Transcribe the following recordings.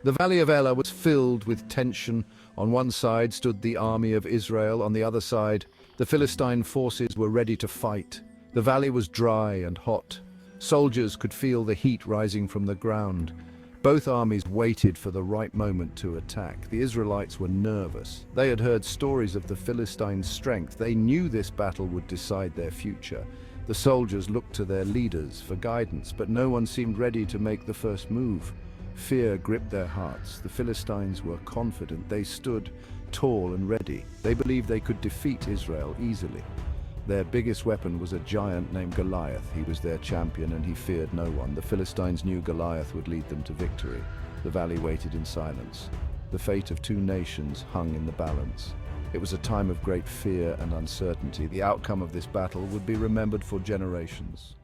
The valley of Elah was filled with tension. On one side stood the army of Israel, on the other side, the Philistine forces were ready to fight. The valley was dry and hot. Soldiers could feel the heat rising from the ground. Both armies waited for the right moment to attack. The Israelites were nervous. They had heard stories of the Philistines' strength. They knew this battle would decide their future. The soldiers looked to their leaders for guidance, but no one seemed ready to make the first move. Fear gripped their hearts. The Philistines were confident. They stood tall and ready. They believed they could defeat Israel easily. Their biggest weapon was a giant named Goliath. He was their champion and he feared no one. The Philistines knew Goliath would lead them to victory. The valley waited in silence. The fate of two nations hung in the balance. It was a time of great fear and uncertainty. The outcome of this battle would be remembered for generations.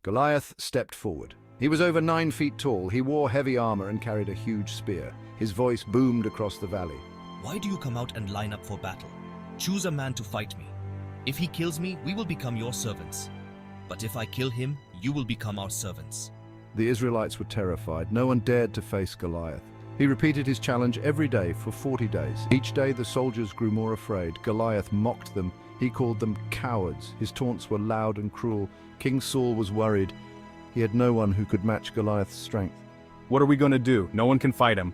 Goliath stepped forward. He was over 9 feet tall. He wore heavy armor and carried a huge spear. His voice boomed across the valley. Why do you come out and line up for battle? Choose a man to fight me. If he kills me, we will become your servants. But if I kill him, you will become our servants. The Israelites were terrified. No one dared to face Goliath. He repeated his challenge every day for 40 days. Each day the soldiers grew more afraid. Goliath mocked them. He called them cowards. His taunts were loud and cruel. King Saul was worried. He had no one who could match Goliath's strength. What are we going to do? No one can fight him.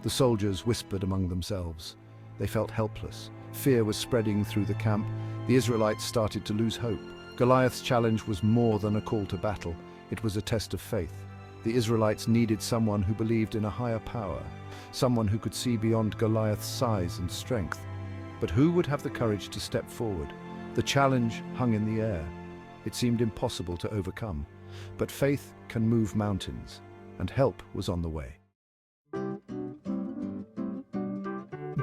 The soldiers whispered among themselves. They felt helpless. Fear was spreading through the camp. The Israelites started to lose hope. Goliath's challenge was more than a call to battle. It was a test of faith. The Israelites needed someone who believed in a higher power, someone who could see beyond Goliath's size and strength. But who would have the courage to step forward? The challenge hung in the air. It seemed impossible to overcome. But faith can move mountains, and help was on the way.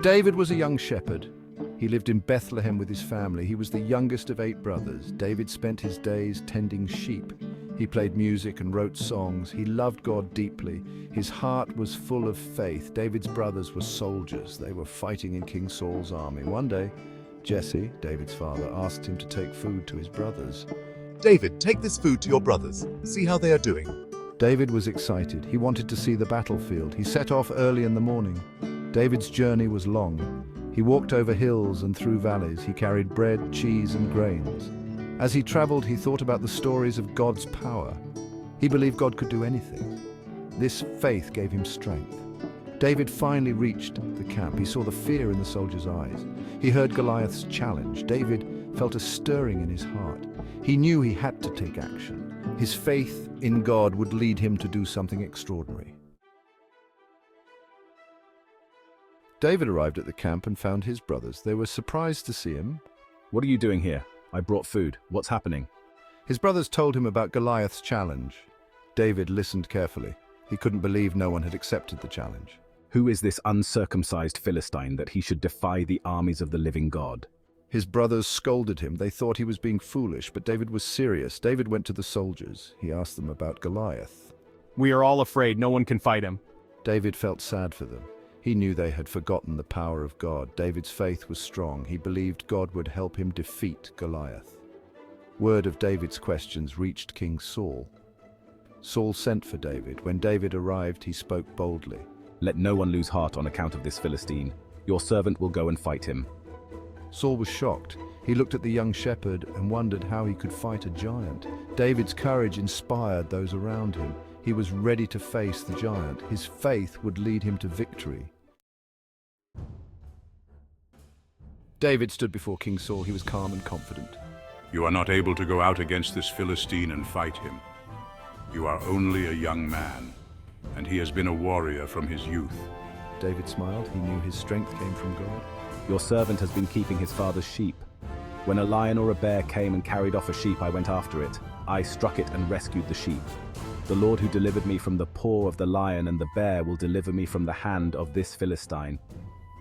David was a young shepherd. He lived in Bethlehem with his family. He was the youngest of 8 brothers. David spent his days tending sheep. He played music and wrote songs. He loved God deeply. His heart was full of faith. David's brothers were soldiers. They were fighting in King Saul's army. One day, Jesse, David's father, asked him to take food to his brothers. David, take this food to your brothers. See how they are doing. David was excited. He wanted to see the battlefield. He set off early in the morning. David's journey was long. He walked over hills and through valleys. He carried bread, cheese, and grains. As he traveled, he thought about the stories of God's power. He believed God could do anything. This faith gave him strength. David finally reached the camp. He saw the fear in the soldiers' eyes. He heard Goliath's challenge. David felt a stirring in his heart. He knew he had to take action. His faith in God would lead him to do something extraordinary. David arrived at the camp and found his brothers. They were surprised to see him. What are you doing here? I brought food. What's happening? His brothers told him about Goliath's challenge. David listened carefully. He couldn't believe no one had accepted the challenge. Who is this uncircumcised Philistine that he should defy the armies of the living God? His brothers scolded him. They thought he was being foolish, but David was serious. David went to the soldiers. He asked them about Goliath. We are all afraid. No one can fight him. David felt sad for them. He knew they had forgotten the power of God. David's faith was strong. He believed God would help him defeat Goliath. Word of David's questions reached King Saul. Saul sent for David. When David arrived, he spoke boldly. Let no one lose heart on account of this Philistine. Your servant will go and fight him. Saul was shocked. He looked at the young shepherd and wondered how he could fight a giant. David's courage inspired those around him. He was ready to face the giant. His faith would lead him to victory. David stood before King Saul. He was calm and confident. You are not able to go out against this Philistine and fight him. You are only a young man, and he has been a warrior from his youth. David smiled. He knew his strength came from God. Your servant has been keeping his father's sheep. When a lion or a bear came and carried off a sheep, I went after it. I struck it and rescued the sheep. The Lord who delivered me from the paw of the lion and the bear will deliver me from the hand of this Philistine.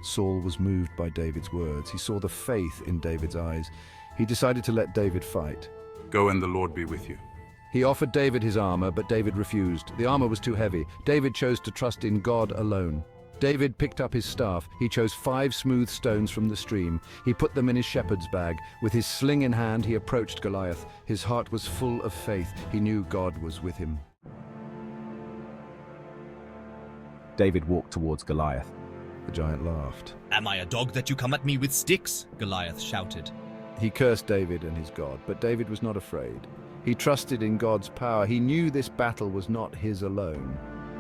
Saul was moved by David's words. He saw the faith in David's eyes. He decided to let David fight. Go and the Lord be with you. He offered David his armor, but David refused. The armor was too heavy. David chose to trust in God alone. David picked up his staff. He chose 5 smooth stones from the stream. He put them in his shepherd's bag. With his sling in hand, he approached Goliath. His heart was full of faith. He knew God was with him. David walked towards Goliath. The giant laughed. Am I a dog that you come at me with sticks? Goliath shouted. He cursed David and his God, but David was not afraid. He trusted in God's power. He knew this battle was not his alone.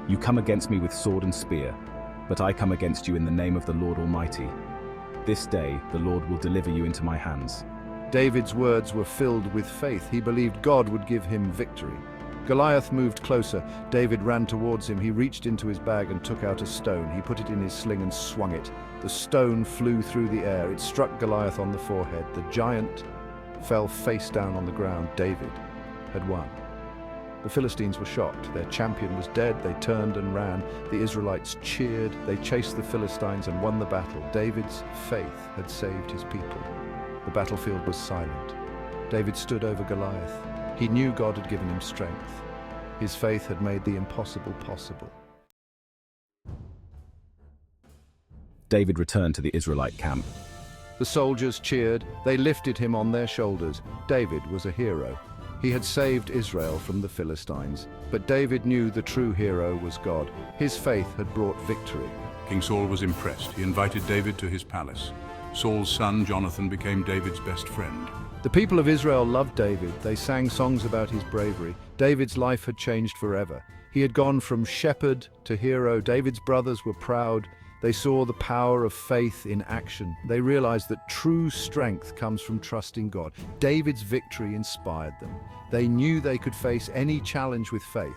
You come against me with sword and spear, but I come against you in the name of the Lord Almighty. This day the Lord will deliver you into my hands. David's words were filled with faith. He believed God would give him victory. Goliath moved closer. David ran towards him. He reached into his bag and took out a stone. He put it in his sling and swung it. The stone flew through the air. It struck Goliath on the forehead. The giant fell face down on the ground. David had won. The Philistines were shocked. Their champion was dead. They turned and ran. The Israelites cheered. They chased the Philistines and won the battle. David's faith had saved his people. The battlefield was silent. David stood over Goliath. He knew God had given him strength. His faith had made the impossible possible. David returned to the Israelite camp. The soldiers cheered. They lifted him on their shoulders. David was a hero. He had saved Israel from the Philistines. But David knew the true hero was God. His faith had brought victory. King Saul was impressed. He invited David to his palace. Saul's son, Jonathan, became David's best friend. The people of Israel loved David. They sang songs about his bravery. David's life had changed forever. He had gone from shepherd to hero. David's brothers were proud. They saw the power of faith in action. They realized that true strength comes from trusting God. David's victory inspired them. They knew they could face any challenge with faith.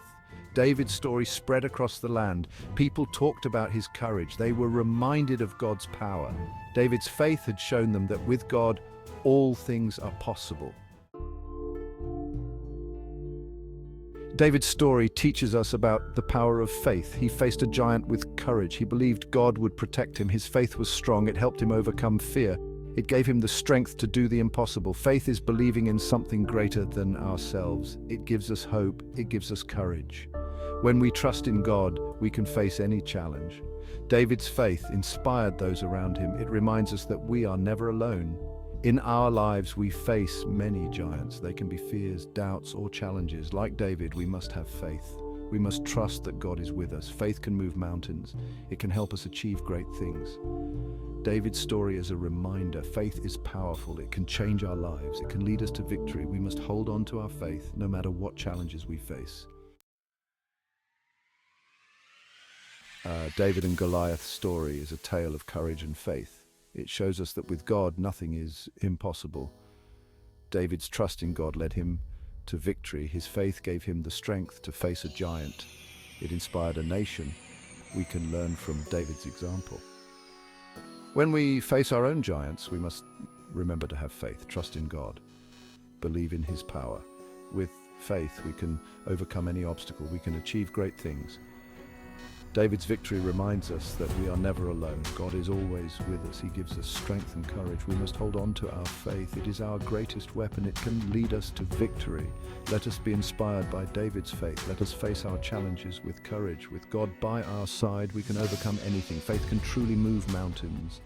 David's story spread across the land. People talked about his courage. They were reminded of God's power. David's faith had shown them that with God, all things are possible. David's story teaches us about the power of faith. He faced a giant with courage. He believed God would protect him. His faith was strong. It helped him overcome fear. It gave him the strength to do the impossible. Faith is believing in something greater than ourselves. It gives us hope. It gives us courage. When we trust in God, we can face any challenge. David's faith inspired those around him. It reminds us that we are never alone. In our lives, we face many giants. They can be fears, doubts, or challenges. Like David, we must have faith. We must trust that God is with us. Faith can move mountains. It can help us achieve great things. David's story is a reminder. Faith is powerful. It can change our lives. It can lead us to victory. We must hold on to our faith, no matter what challenges we face. David and Goliath's story is a tale of courage and faith. It shows us that with God, nothing is impossible. David's trust in God led him to victory. His faith gave him the strength to face a giant. It inspired a nation. We can learn from David's example. When we face our own giants, we must remember to have faith, trust in God, believe in His power. With faith, we can overcome any obstacle. We can achieve great things. David's victory reminds us that we are never alone. God is always with us. He gives us strength and courage. We must hold on to our faith. It is our greatest weapon. It can lead us to victory. Let us be inspired by David's faith. Let us face our challenges with courage. With God by our side, we can overcome anything. Faith can truly move mountains.